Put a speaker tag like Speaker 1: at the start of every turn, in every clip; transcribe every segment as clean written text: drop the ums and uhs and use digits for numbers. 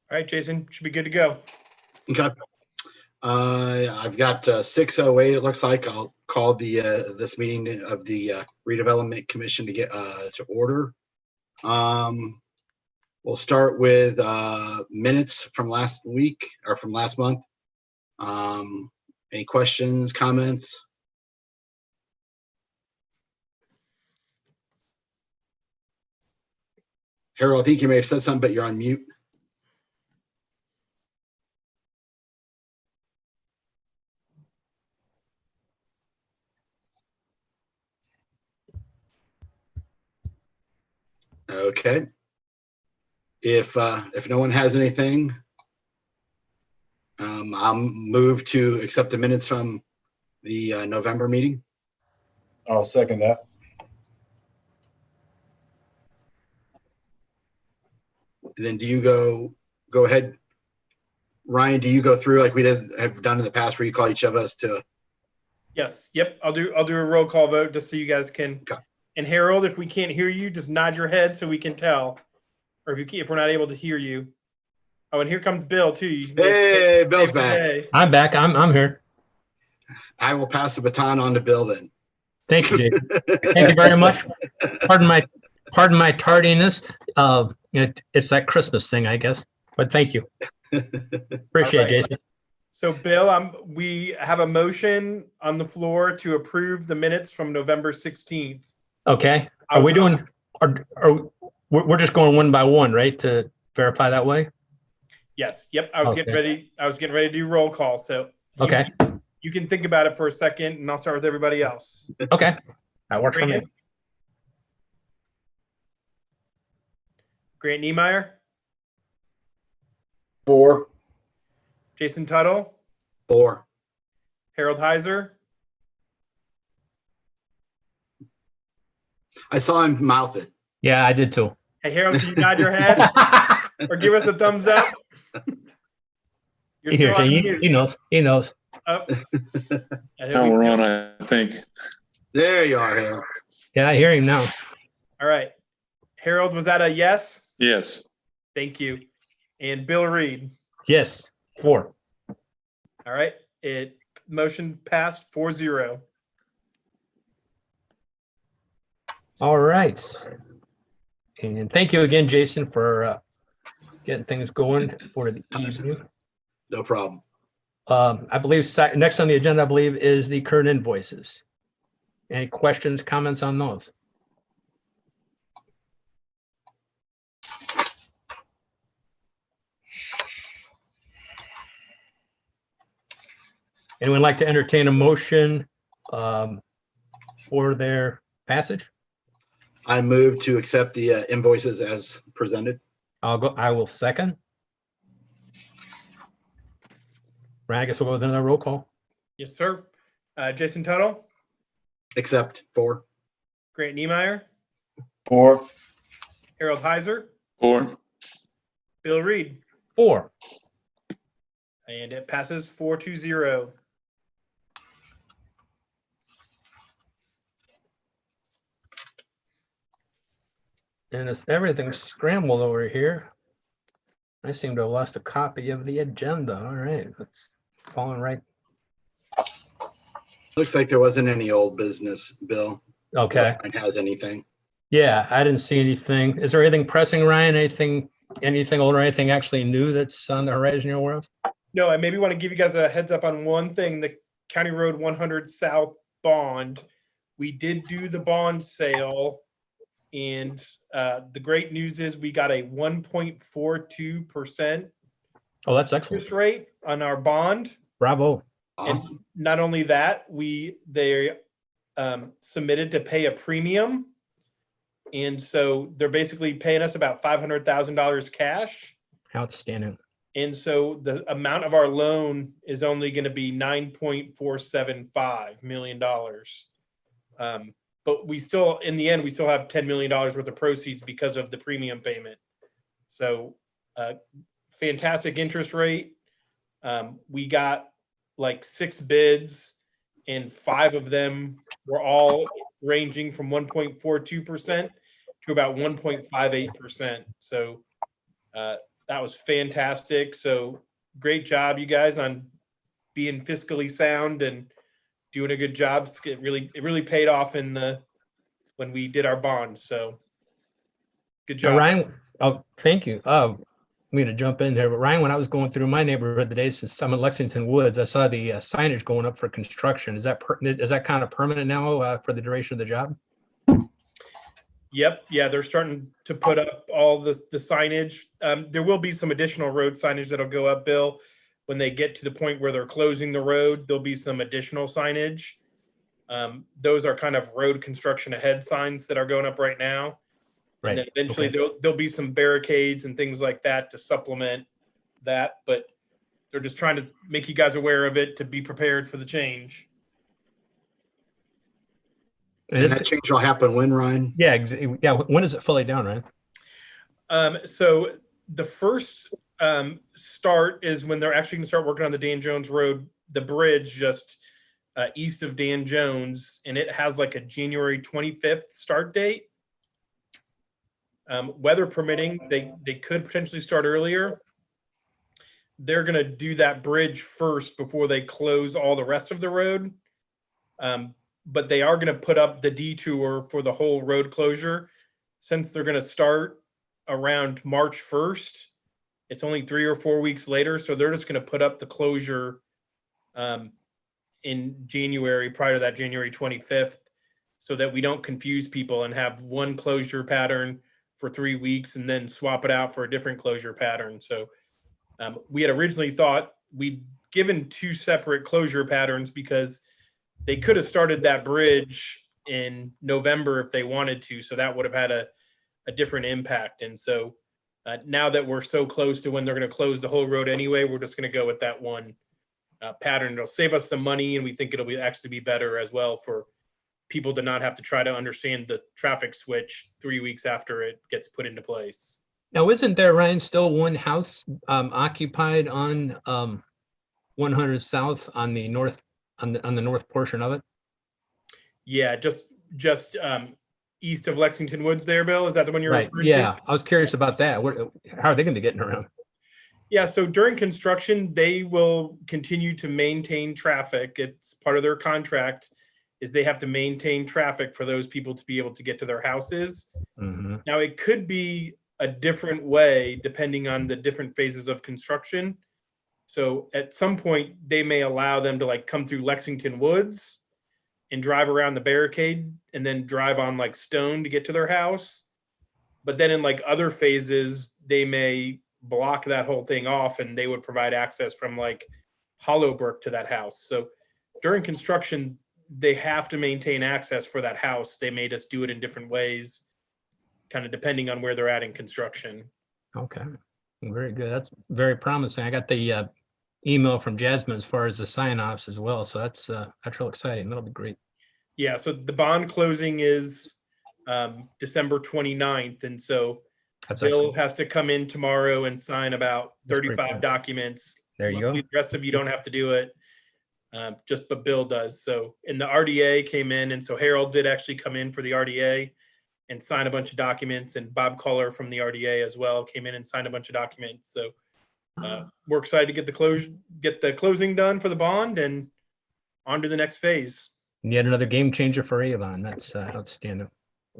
Speaker 1: All right, Jason, should be good to go.
Speaker 2: Okay. I've got 6:08. It looks like I'll call the this meeting of the Redevelopment Commission to get to order. We'll start with minutes from last week or from last month. Any questions, comments? Harold, I think you may have said something, but you're on mute. Okay. If no one has anything, I'll move to accept the minutes from the November meeting.
Speaker 3: I'll second that.
Speaker 2: And then do you go ahead, Ryan? Do you go through like we have done in the past, where you call each of us to?
Speaker 1: Yes. Yep. I'll do a roll call vote just so you guys can.
Speaker 2: Okay.
Speaker 1: And Harold, if we can't hear you, just nod your head so we can tell. Or if we're not able to hear you. Oh, and here comes Bill too.
Speaker 2: Hey, Bill's back.
Speaker 4: I'm back. I'm here.
Speaker 2: I will pass the baton on to Bill then.
Speaker 4: Thank you, Jason. Thank you very much. Pardon my tardiness. It's that Christmas thing, I guess. But thank you. Appreciate it, Jason.
Speaker 1: So, Bill, we have a motion on the floor to approve the minutes from November 16th.
Speaker 4: Okay. Are we doing? We're just going one by one, right? To verify that way.
Speaker 1: Yes. Yep. I was getting ready to do roll call. So.
Speaker 4: Okay.
Speaker 1: You can think about it for a second, and I'll start with everybody else.
Speaker 4: Okay. That works for me.
Speaker 1: Grant Niemeyer.
Speaker 3: 4.
Speaker 1: Jason Tuttle.
Speaker 2: 4.
Speaker 1: Harold Heiser.
Speaker 2: I saw him mouth it.
Speaker 4: Yeah, I did too.
Speaker 1: Hey, Harold, can you nod your head or give us a thumbs up?
Speaker 4: He knows. He knows.
Speaker 1: Oh.
Speaker 5: Now we're on, I think.
Speaker 2: There you are, Harold.
Speaker 4: Yeah, I hear him now.
Speaker 1: All right. Harold, was that a yes?
Speaker 5: Yes.
Speaker 1: Thank you. And Bill Reed.
Speaker 4: Yes. 4.
Speaker 1: All right. Motion passed 4-0.
Speaker 4: All right. And thank you again, Jason, for getting things going for the evening.
Speaker 2: No problem.
Speaker 4: I believe next on the agenda, I believe, is the current invoices. Any questions, comments on those? Anyone like to entertain a motion for their passage?
Speaker 2: I move to accept the invoices as presented.
Speaker 4: I will second. Right, I guess we'll go with another roll call.
Speaker 1: Yes, sir. Jason Tuttle.
Speaker 2: Accept. 4.
Speaker 1: Grant Niemeyer.
Speaker 3: 4.
Speaker 1: Harold Heiser.
Speaker 5: 4.
Speaker 1: Bill Reed.
Speaker 4: 4.
Speaker 1: And it passes 4-0.
Speaker 4: And it's everything's scrambled over here. I seem to have lost a copy of the agenda. All right, that's falling right.
Speaker 2: Looks like there wasn't any old business, Bill.
Speaker 4: Okay.
Speaker 2: If Ryan has anything.
Speaker 4: Yeah, I didn't see anything. Is there anything pressing, Ryan? Anything old or anything actually new that's on the horizon you're aware of?
Speaker 1: No, I maybe want to give you guys a heads up on one thing. The County Road 100 South bond. We did do the bond sale. And the great news is we got a 1.42%.
Speaker 4: Oh, that's excellent.
Speaker 1: Interest rate on our bond.
Speaker 4: Bravo.
Speaker 2: Awesome.
Speaker 1: And not only that, they submitted to pay a premium. And so they're basically paying us about $500,000 cash.
Speaker 4: Outstanding.
Speaker 1: And so the amount of our loan is only going to be $9.475 million. But we still, in the end, we still have $10 million worth of proceeds because of the premium payment. So fantastic interest rate. We got like 6 bids, and 5 of them were all ranging from 1.42% to about 1.58%. So That was fantastic. So great job, you guys, on being fiscally sound and doing a good job. It really paid off when we did our bonds. So good
Speaker 4: Now,
Speaker 1: job.
Speaker 4: Ryan, oh, thank you. Me to jump in there, but Ryan, when I was going through my neighborhood today, since I'm in Lexington Woods, I saw the signage going up for construction. Is that kind of permanent now for the duration of the job?
Speaker 1: Yep. Yeah, they're starting to put up all the signage. There will be some additional road signage that'll go up, Bill. When they get to the point where they're closing the road, there'll be some additional signage. Those are kind of road construction ahead signs that are going up right now.
Speaker 4: Right.
Speaker 1: And then eventually
Speaker 4: Okay.
Speaker 1: there'll be some barricades and things like that to supplement that. But they're just trying to make you guys aware of it to be prepared for the change.
Speaker 2: And that change will happen when, Ryan?
Speaker 4: Yeah. Yeah. When is it fully down, Ryan?
Speaker 1: So the first start is when they're actually going to start working on the Dan Jones Road, the bridge just east of Dan Jones, and it has like a January 25th start date. Weather permitting, they could potentially start earlier. They're going to do that bridge first before they close all the rest of the road. But they are going to put up the detour for the whole road closure. Since they're going to start around March 1st, it's only 3 or 4 weeks later. So they're just going to put up the closure in January, prior to that January 25th, so that we don't confuse people and have one closure pattern for 3 weeks and then swap it out for a different closure pattern. So we had originally thought we'd given 2 separate closure patterns because they could have started that bridge in November if they wanted to. So that would have had a different impact. And so now that we're so close to when they're going to close the whole road anyway, we're just going to go with that one pattern. It'll save us some money, and we think it'll actually be better as well for people to not have to try to understand the traffic switch 3 weeks after it gets put into place.
Speaker 4: Now, isn't there, Ryan, still one house occupied on 100 South on the north on the north portion of it?
Speaker 1: Yeah, just east of Lexington Woods there, Bill. Is that the one you're
Speaker 4: Right.
Speaker 1: referring
Speaker 4: Yeah,
Speaker 1: to?
Speaker 4: I was curious about that. How are they going to be getting around?
Speaker 1: Yeah, so during construction, they will continue to maintain traffic. It's part of their contract is they have to maintain traffic for those people to be able to get to their houses.
Speaker 4: Mm-hmm.
Speaker 1: Now, it could be a different way depending on the different phases of construction. So at some point, they may allow them to like come through Lexington Woods and drive around the barricade and then drive on like Stone to get to their house. But then in like other phases, they may block that whole thing off and they would provide access from like Hollowbrook to that house. So during construction, they have to maintain access for that house. They may just do it in different ways, kind of depending on where they're at in construction.
Speaker 4: Okay, very good. That's very promising. I got the email from Jasmine as far as the sign-offs as well. So that's real exciting. That'll be great.
Speaker 1: Yeah, so the bond closing is December 29th. And so
Speaker 4: That's
Speaker 1: Bill
Speaker 4: excellent.
Speaker 1: has to come in tomorrow and sign about
Speaker 4: That's pretty
Speaker 1: 35
Speaker 4: cool.
Speaker 1: documents.
Speaker 4: There you
Speaker 1: Luckily,
Speaker 4: go.
Speaker 1: the rest of you don't have to do it. But Bill does. So, and the RDA came in, and so Harold did actually come in for the RDA and sign a bunch of documents, and Bob Culler from the RDA as well came in and signed a bunch of documents. So we're excited to get the closing done for the bond and on to the next phase.
Speaker 4: And yet another game changer for Avon. That's outstanding.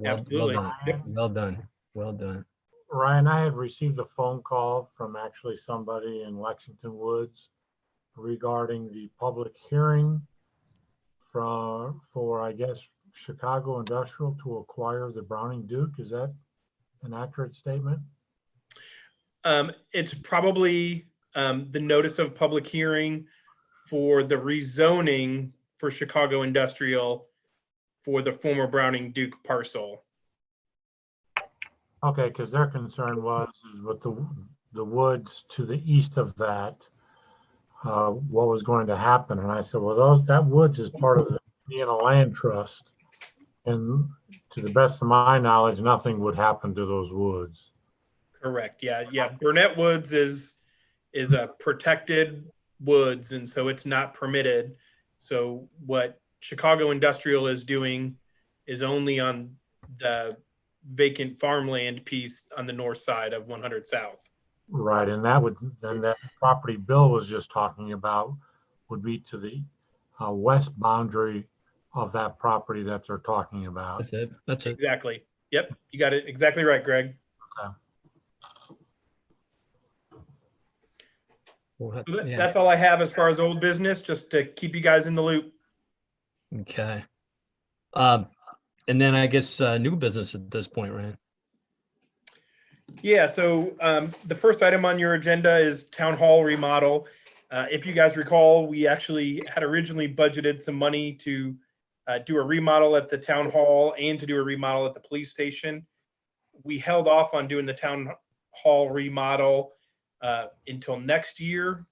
Speaker 1: Absolutely.
Speaker 4: Well done. Well done. Well done.
Speaker 6: Ryan, I have received a phone call from actually somebody in Lexington Woods regarding the public hearing for I guess, Chicago Industrial to acquire the Browning Duke. Is that an accurate statement?
Speaker 1: It's probably the notice of public hearing for the rezoning for Chicago Industrial for the former Browning Duke parcel.
Speaker 6: Okay, because their concern was is with the woods to the east of that, what was going to happen. And I said, well, that woods is part of the Indiana Land Trust. And to the best of my knowledge, nothing would happen to those woods.
Speaker 1: Correct. Yeah. Burnett Woods is a protected woods, and so it's not permitted. So what Chicago Industrial is doing is only on the vacant farmland piece on the north side of 100 South.
Speaker 6: Right, and that would, then that property Bill was just talking about would be to the west boundary of that property that they're talking about.
Speaker 4: That's it. That's it.
Speaker 1: Exactly. Yep, you got it exactly right, Greg.
Speaker 4: Well,
Speaker 1: So
Speaker 4: yeah.
Speaker 1: that's all I have as far as old business, just to keep you guys in the loop.
Speaker 4: Okay. And then I guess new business at this point, Ryan.
Speaker 1: Yeah, so the first item on your agenda is town hall remodel. If you guys recall, we actually had originally budgeted some money to do a remodel at the town hall and to do a remodel at the police station. We held off on doing the town hall remodel until next year,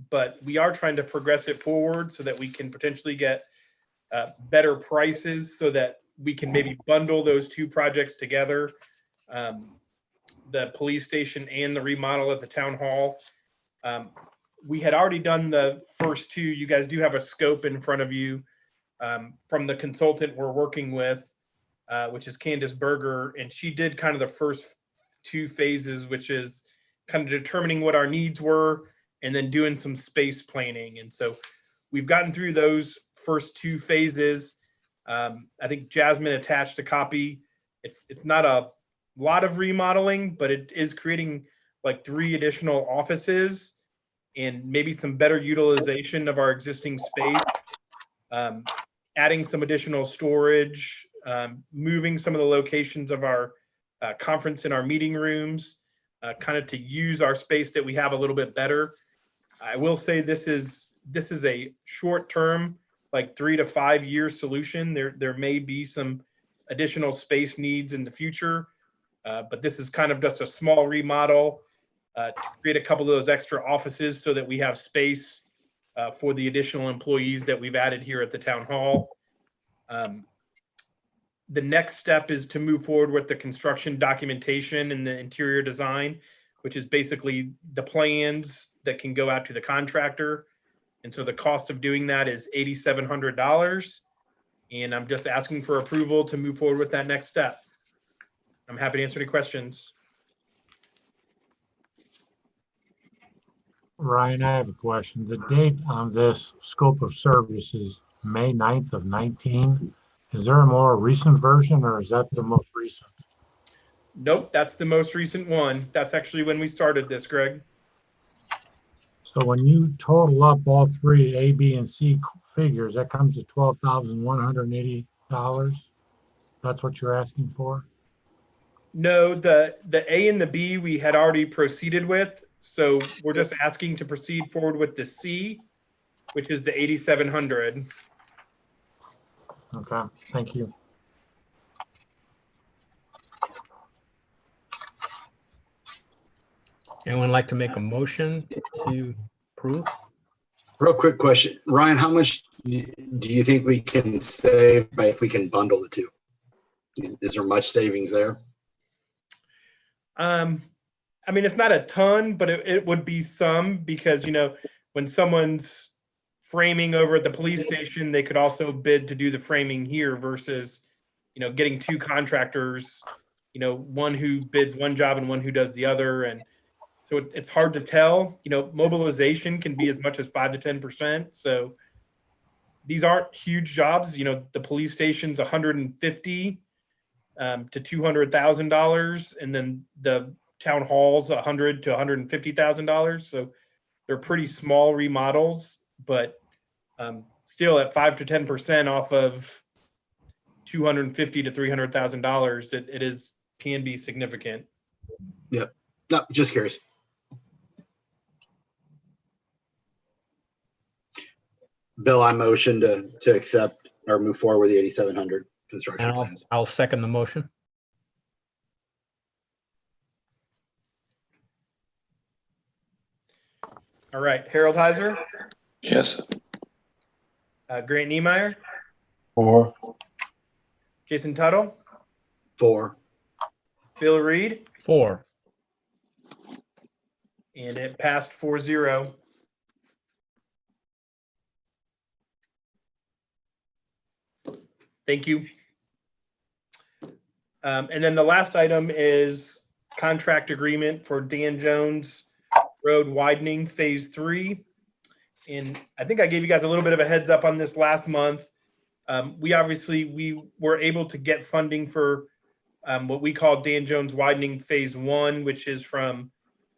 Speaker 1: but we are trying to progress it forward so that we can potentially get better prices so that we can maybe bundle those two projects together. The police station and the remodel at the town hall. We had already done the first two. You guys do have a scope in front of you from the consultant we're working with, which is Candace Berger, and she did kind of the first two phases, which is kind of determining what our needs were and then doing some space planning. And so we've gotten through those first two phases. I think Jasmine attached a copy. It's not a lot of remodeling, but it is creating like 3 additional offices and maybe some better utilization of our existing space, adding some additional storage, moving some of the locations of our conference and our meeting rooms, kind of to use our space that we have a little bit better. I will say this is a short term, like 3 to 5 year solution. There may be some additional space needs in the future. But this is kind of just a small remodel to create a couple of those extra offices so that we have space for the additional employees that we've added here at the town hall. The next step is to move forward with the construction documentation and the interior design, which is basically the plans that can go out to the contractor. And so the cost of doing that is $8,700. And I'm just asking for approval to move forward with that next step. I'm happy to answer any questions.
Speaker 6: Ryan, I have a question. The date on this scope of service is May 9th of 19. Is there a more recent version or is that the most recent?
Speaker 1: Nope, that's the most recent one. That's actually when we started this, Greg.
Speaker 6: So when you total up all 3 A, B, and C figures, that comes to $12,180. That's what you're asking for?
Speaker 1: No, the A and the B we had already proceeded with. So we're just asking to proceed forward with the C, which is the 8,700.
Speaker 6: Okay, thank you.
Speaker 4: Anyone like to make a motion to approve?
Speaker 2: Real quick question, Ryan, how much do you think we can save by if we can bundle the two? Is there much savings there?
Speaker 1: I mean, it's not a ton, but it would be some because, you know, when someone's framing over at the police station, they could also bid to do the framing here versus, you know, getting 2 contractors, you know, one who bids one job and one who does the other. And so it's hard to tell, you know, mobilization can be as much as 5 to 10%. So these aren't huge jobs. You know, the police station's $150,000 to $200,000, and then the town hall's $100,000 to $150,000. So they're pretty small remodels, but still at 5 to 10% off of $250,000 to $300,000, it can be significant.
Speaker 2: Yep. No, just curious. Bill, I motion to accept or move forward with the 8,700 construction
Speaker 4: And
Speaker 2: plans.
Speaker 4: I'll second the motion.
Speaker 1: All right, Harold Heiser,
Speaker 5: Yes.
Speaker 1: Grant Niemeyer,
Speaker 3: 4,
Speaker 1: Jason Tuttle,
Speaker 2: 4.
Speaker 1: Bill Reed,
Speaker 4: 4.
Speaker 1: and it passed 4-0. Thank you. And then the last item is contract agreement for Dan Jones Road Widening Phase 3. And I think I gave you guys a little bit of a heads up on this last month. We were able to get funding for what we call Dan Jones Widening Phase 1, which is from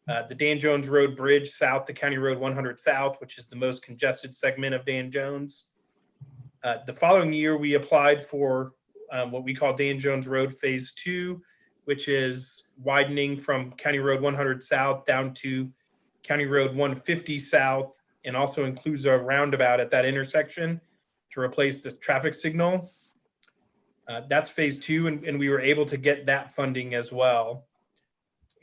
Speaker 1: the Dan Jones Road Bridge south to County Road 100 South, which is the most congested segment of Dan Jones. The following year, we applied for what we call Dan Jones Road Phase 2, which is widening from County Road 100 South down to County Road 150 South, and also includes a roundabout at that intersection to replace the traffic signal. That's Phase 2, and we were able to get that funding as well.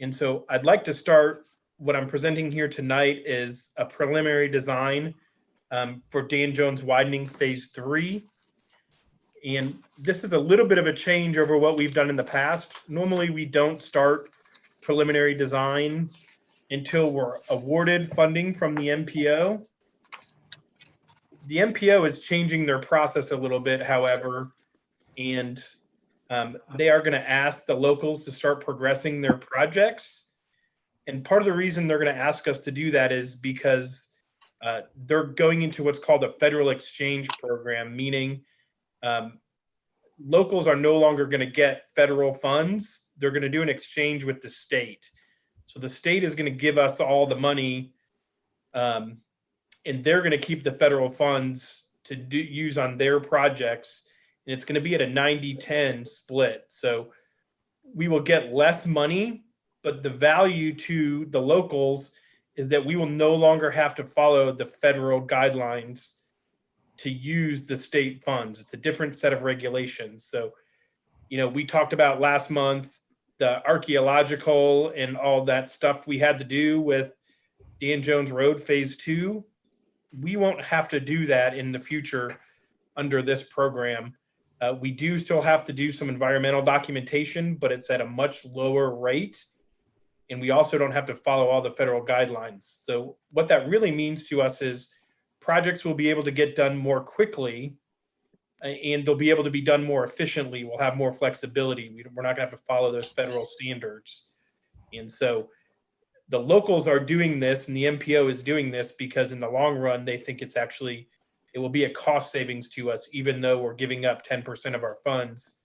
Speaker 1: And so I'd like to start, what I'm presenting here tonight is a preliminary design for Dan Jones Widening Phase 3. And this is a little bit of a change over what we've done in the past. Normally, we don't start preliminary design until we're awarded funding from the MPO. The MPO is changing their process a little bit, however, and they are going to ask the locals to start progressing their projects. And part of the reason they're going to ask us to do that is because they're going into what's called a federal exchange program, meaning locals are no longer going to get federal funds. They're going to do an exchange with the state. So the state is going to give us all the money, and they're going to keep the federal funds to use on their projects. And it's going to be at a 90-10 split. So we will get less money, but the value to the locals is that we will no longer have to follow the federal guidelines to use the state funds. It's a different set of regulations. So, we talked about last month, the archaeological and all that stuff we had to do with Dan Jones Road Phase 2. We won't have to do that in the future under this program. We do still have to do some environmental documentation, but it's at a much lower rate. And we also don't have to follow all the federal guidelines. So what that really means to us is projects will be able to get done more quickly, and they'll be able to be done more efficiently. We'll have more flexibility. We're not going to have to follow those federal standards. And so the locals are doing this, and the MPO is doing this because in the long run, they think it will be a cost savings to us, even though we're giving up 10% of our funds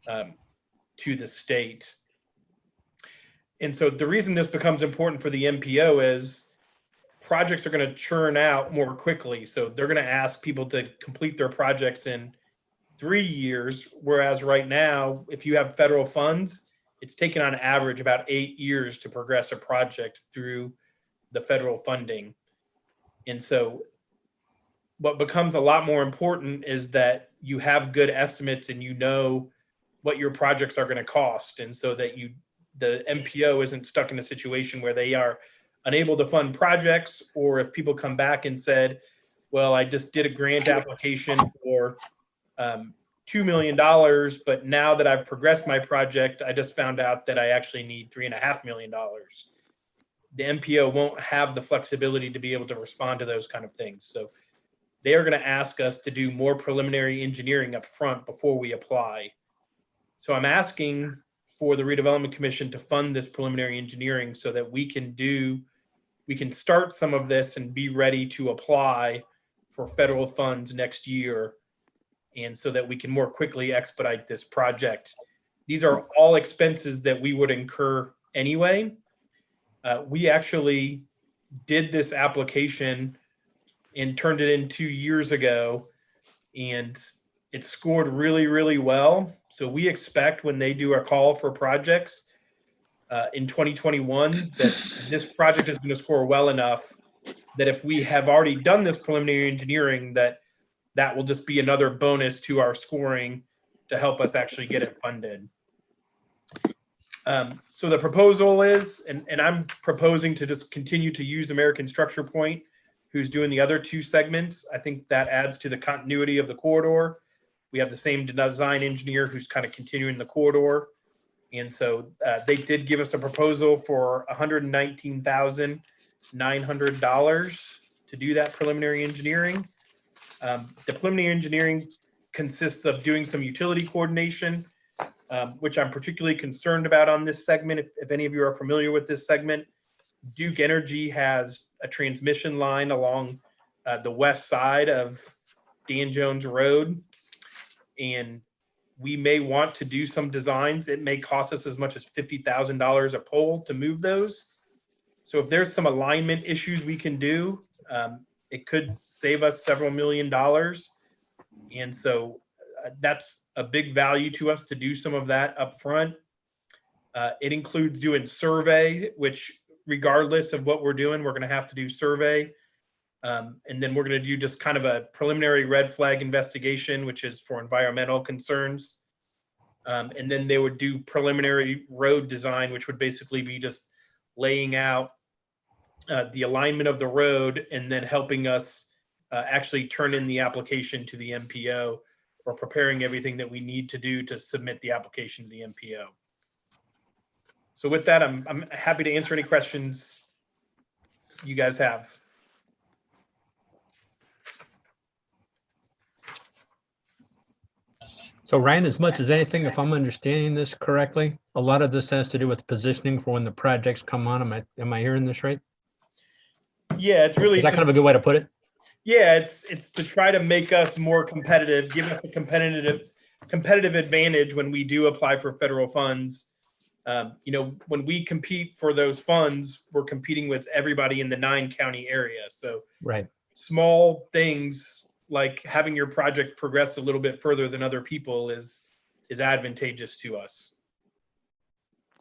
Speaker 1: to the state. And so the reason this becomes important for the MPO is projects are going to churn out more quickly. So they're going to ask people to complete their projects in 3 years, whereas right now, if you have federal funds, it's taken on average about 8 years to progress a project through the federal funding. And so what becomes a lot more important is that you have good estimates and you know what your projects are going to cost. And so that the MPO isn't stuck in a situation where they are unable to fund projects, or if people come back and said, well, I just did a grant application for $2 million, but now that I've progressed my project, I just found out that I actually need $3.5 million. The MPO won't have the flexibility to be able to respond to those kind of things. So they are going to ask us to do more preliminary engineering up front before we apply. So I'm asking for the Redevelopment Commission to fund this preliminary engineering so that we can start some of this and be ready to apply for federal funds next year, and so that we can more quickly expedite this project. These are all expenses that we would incur anyway. We actually did this application and turned it in 2 years ago, and it scored really, really well. So we expect when they do a call for projects in 2021, that this project is going to score well enough that if we have already done this preliminary engineering, that will just be another bonus to our scoring to help us actually get it funded. So the proposal is, and I'm proposing to just continue to use American Structure Point, who's doing the other two segments. I think that adds to the continuity of the corridor. We have the same design engineer who's kind of continuing the corridor. And so they did give us a proposal for $119,900 to do that preliminary engineering. The preliminary engineering consists of doing some utility coordination, which I'm particularly concerned about on this segment. If any of you are familiar with this segment, Duke Energy has a transmission line along the west side of Dan Jones Road, and we may want to do some designs. It may cost us as much as $50,000 a pole to move those. So if there's some alignment issues we can do, it could save us several $1,000,000. And so that's a big value to us to do some of that up front. It includes doing survey, which regardless of what we're doing, we're going to have to do survey. And then we're going to do just kind of a preliminary red flag investigation, which is for environmental concerns. And then they would do preliminary road design, which would basically be just laying out the alignment of the road and then helping us actually turn in the application to the MPO, or preparing everything that we need to do to submit the application to the MPO. So with that, I'm happy to answer any questions you guys have.
Speaker 4: So Ryan, as much as anything, if I'm understanding this correctly, a lot of this has to do with positioning for when the projects come on. Am I hearing this right?
Speaker 1: Yeah, it's really
Speaker 4: Is that kind of a good way to put it?
Speaker 1: Yeah, it's to try to make us more competitive, give us a competitive advantage when we do apply for federal funds. When we compete for those funds, we're competing with everybody in the 9-county area. So
Speaker 4: Right.
Speaker 1: small things like having your project progress a little bit further than other people is advantageous to us.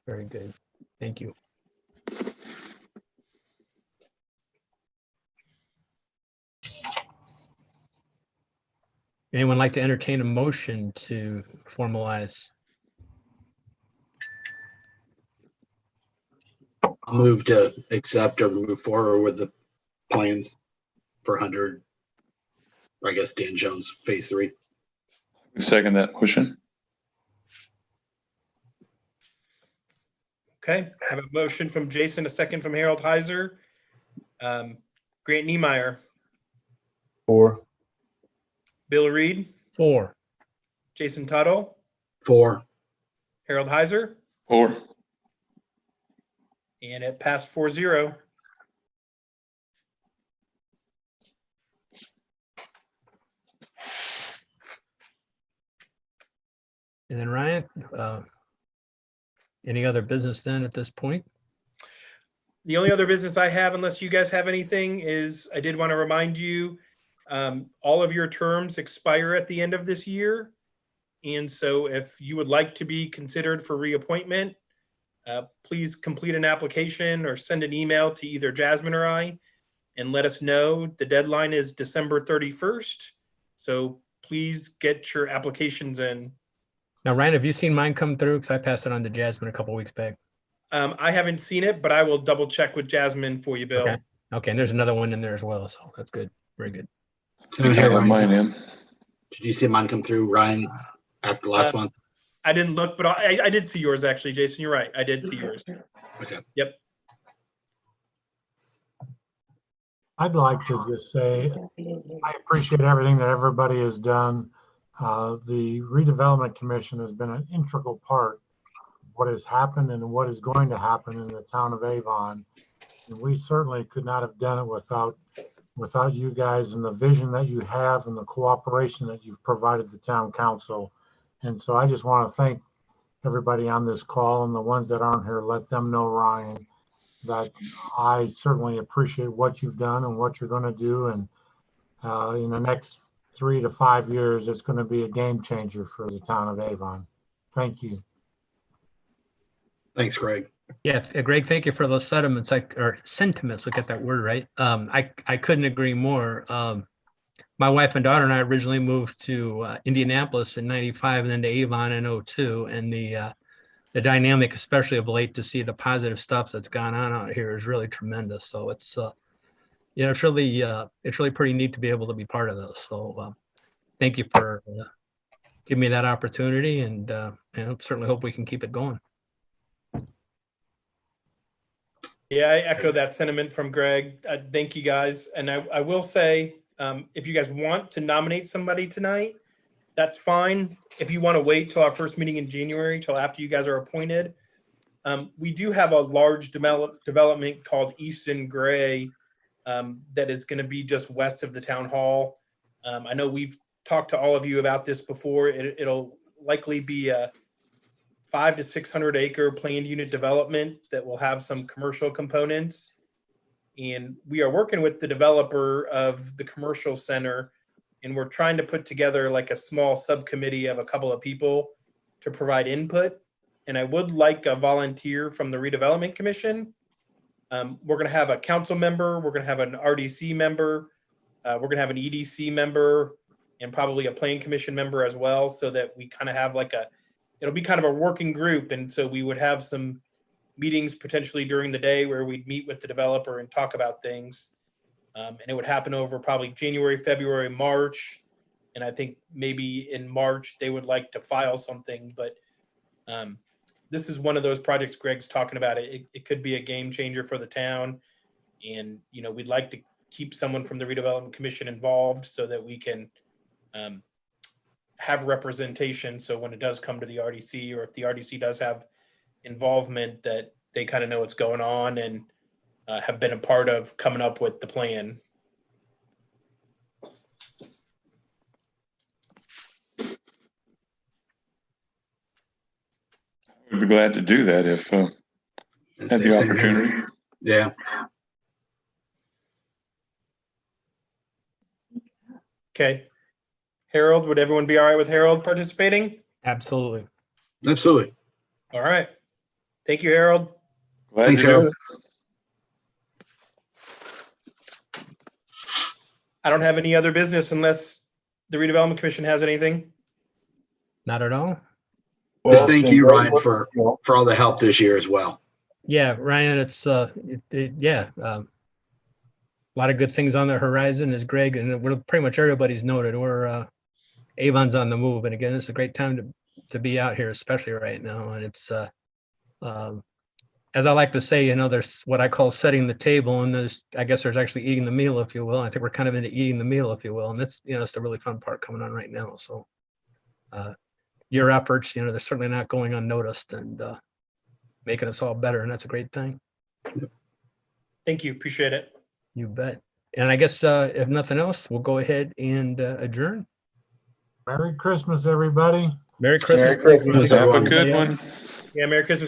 Speaker 4: Very good. Thank you. Anyone like to entertain a motion to formalize?
Speaker 2: I'll move to accept or move forward with the plans for 100, I guess, Dan Jones phase 3.
Speaker 5: Second that motion.
Speaker 1: Okay, I have a motion from Jason, a second from Harold Heiser. Grant Niemeyer,
Speaker 3: 4,
Speaker 1: Bill Reed,
Speaker 4: 4.
Speaker 1: Jason Tuttle,
Speaker 2: 4.
Speaker 1: Harold Heiser,
Speaker 5: 4.
Speaker 1: and it passed 4-0.
Speaker 4: And then Ryan, any other business then at this point?
Speaker 1: The only other business I have, unless you guys have anything, is I did want to remind you, all of your terms expire at the end of this year. And so if you would like to be considered for reappointment, please complete an application or send an email to either Jasmine or I and let us know. The deadline is December 31st. So please get your applications in.
Speaker 4: Now, Ryan, have you seen mine come through? Because I passed it on to Jasmine a couple weeks back.
Speaker 1: I haven't seen it, but I will double check with Jasmine for you, Bill.
Speaker 4: Okay. Okay, and there's another one in there as well, so that's good. Very good.
Speaker 5: I think I have mine in.
Speaker 2: Did you see mine come through, Ryan, after last month?
Speaker 1: I didn't look, but I did see yours actually, Jason. You're right. I did see yours.
Speaker 2: Okay.
Speaker 1: Yep.
Speaker 6: I'd like to just say, I appreciate everything that everybody has done. The Redevelopment Commission has been an integral part of what has happened and what is going to happen in the town of Avon. And we certainly could not have done it without you guys and the vision that you have and the cooperation that you've provided the town council. And so I just want to thank everybody on this call, and the ones that aren't here, let them know, Ryan, that I certainly appreciate what you've done and what you're going to do. And in the next 3 to 5 years, it's going to be a game changer for the town of Avon. Thank you.
Speaker 2: Thanks, Greg.
Speaker 4: Yeah, Greg, thank you for those sentiments, sentiments, look at that word, right? I couldn't agree more. My wife and daughter and I originally moved to Indianapolis in '95 and then to Avon in '02. And the dynamic, especially of late, to see the positive stuff that's gone on out here is really tremendous. So it's, it's really pretty neat to be able to be part of this. So thank you for giving me that opportunity, and certainly hope we can keep it going.
Speaker 1: Yeah, I echo that sentiment from Greg. Thank you guys. And I will say, if you guys want to nominate somebody tonight, that's fine. If you want to wait till our first meeting in January, till after you guys are appointed, We do have a large development called Easton Gray that is going to be just west of the town hall. I know we've talked to all of you about this before. It'll likely be a 500 to 600 acre planned unit development that will have some commercial components. And we are working with the developer of the commercial center, and we're trying to put together like a small subcommittee of a couple of people to provide input. And I would like a volunteer from the Redevelopment Commission. We're going to have a council member, we're going to have an RDC member, we're going to have an EDC member, and probably a Plan Commission member as well, so that we kind of have like it'll be kind of a working group. And so we would have some meetings potentially during the day where we'd meet with the developer and talk about things. And it would happen over probably January, February, March. And I think maybe in March they would like to file something, but this is one of those projects Greg's talking about. It could be a game changer for the town. And, you know, we'd like to keep someone from the Redevelopment Commission involved so that we can have representation. So when it does come to the RDC, or if the RDC does have involvement, that they kind of know what's going on and have been a part of coming up with the plan.
Speaker 5: I'd be glad to do that if had the opportunity.
Speaker 2: Yeah.
Speaker 1: Okay. Harold, would everyone be all right with Harold participating?
Speaker 4: Absolutely.
Speaker 2: Absolutely.
Speaker 1: All right. Thank you, Harold.
Speaker 5: Glad
Speaker 2: Thanks,
Speaker 5: to do
Speaker 2: Harold.
Speaker 5: it.
Speaker 1: I don't have any other business unless the Redevelopment Commission has anything.
Speaker 4: Not at all.
Speaker 2: Just thank you, Ryan, for all the help this year as well.
Speaker 4: Yeah, Ryan, it's a lot of good things on the horizon, as Greg and we're pretty much everybody's noted. We're Avon's on the move, and again, it's a great time to be out here, especially right now. And it's as I like to say, you know, there's what I call setting the table, and I guess there's actually eating the meal, if you will. I think we're kind of into eating the meal, if you will, and it's, you know, it's the really fun part coming on right now. So your efforts, you know, they're certainly not going unnoticed, and making us all better, and that's a great thing.
Speaker 1: Thank you. Appreciate it.
Speaker 4: You bet. And I guess if nothing else, we'll go ahead and adjourn.
Speaker 6: Merry Christmas, everybody.
Speaker 4: Merry Christmas.
Speaker 2: Christmas,
Speaker 5: Have a
Speaker 2: everyone.
Speaker 5: good one.
Speaker 1: Yeah, Merry Christmas.